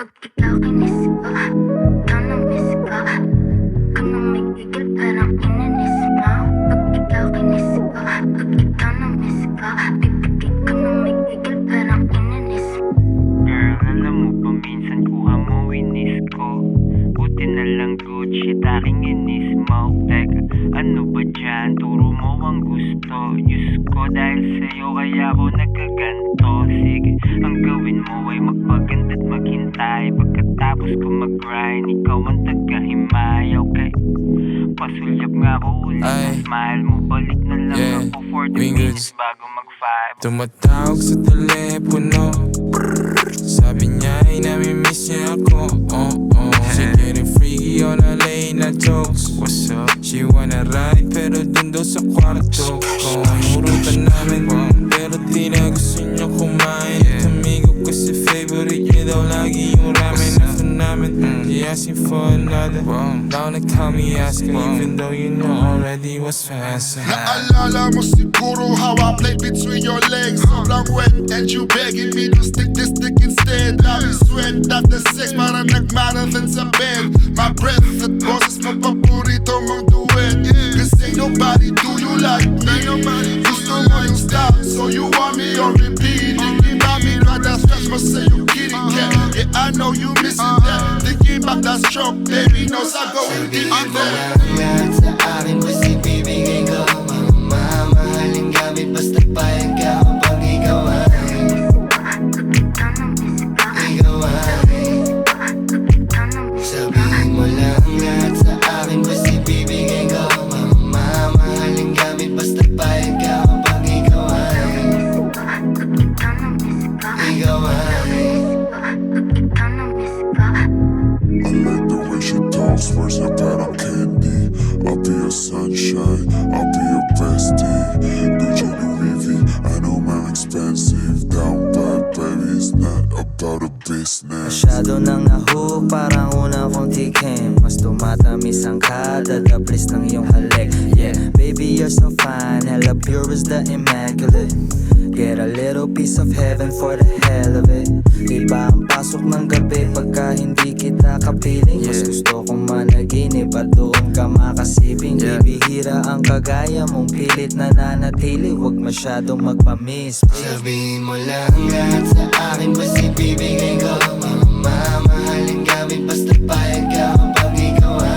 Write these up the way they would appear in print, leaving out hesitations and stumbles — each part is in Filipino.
Pag ikaw kinis ko, ikaw na-miss ko. Kung na may gigil parang ininis mo. Pag ikaw kinis ko, pag ikaw na-miss ko. Pipigil ko na may gigil parang ininis mo. Girl, alam mo ba minsan kuha mo winis ko. Buti na lang good shit aking inis mo. Teka, ano ba dyan? Turo mo ang gusto. Diyos ko dahil sa'yo kaya ako nagkaganto. Sige, ang gawin mo ay magpaganda't maghintay. Pagkatapos ko mag-grind, ikaw ang tagahimay. Okay, pasulyap nga ako ulit. Smile mo, balik na lang ako for the minutes bago mag-5. Tumatawag sa telepono, sabi niya ay namimiss niya ako. She getting freaky on her late night jokes. What's up? She wanna ride pero dun daw sa kwarto ko. Murutan namin pero di na gusto niya kumain. At amigo kasi favorite niya daw lagi yung ramen. After namin, she asking for another. Now nag-call me asking even though you know already what's fast. Naalala mo siguro how I play between your legs. Sobrang wet and you begging me to stick this dick instead. I sweat after sex parang nag-marathon sa bed. My breath at boses mo paborito mong duet. Cause ain't nobody do you like me. Gusto mo yung style, so you want me on repeat. Thinking about me, kada stretch mo sa yung kitty cat. Yeah, I know you missing that. Thinking about that stroke, baby knows I go in deep in there. Lahat sa akin basta ibibigay ko. Mamahalin gamit basta payag ka kapag ikaw ay sabihin mo lang lahat sa akin basta ibibigay ko. Mamahalin gamit basta payag ka kapag ikaw ay I like the way she talks, words like that I'm candy. I'll be your sunshine, I'll be your bestie. Gucci Louis V, I know I'm expensive. Down bad, baby, it's not about a business. Masyado nang nahu, parang una kong tikim. Mas tumatamis ang kada, the bliss ng iyong halik. Yeah, baby you're so fine, hella pure as the immaculate. Get a little piece of heaven for the hell of it. Iba ang pasok ng gabi pagka hindi kita kapiling. Mas gusto kong managinip at doon ka makasiping. Bibihira ang kagaya mong pilit na nanatili. Huwag masyadong magpa-miss. Sabihin mo lang lahat sa akin basta ibibigay ko. Mamahalin gamit basta payag ka kapag ikaw ay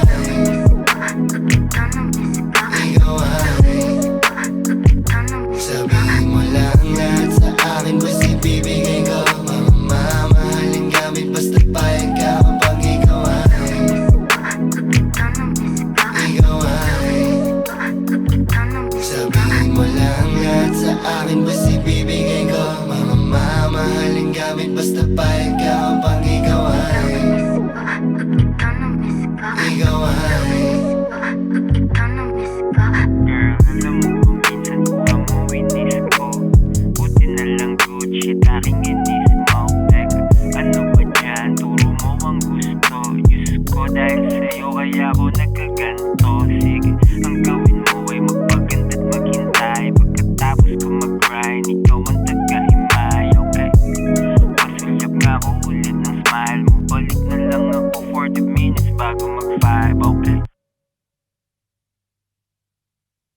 sabihin mo lang lahat sa akin basta ibibigay ko. Mamahalin gamit basta payag ka kapag ikaw ay sabihin mo lang lahat sa akin basta ibibigay ko. Mamahalin gamit basta payag ka kapag ikaw ay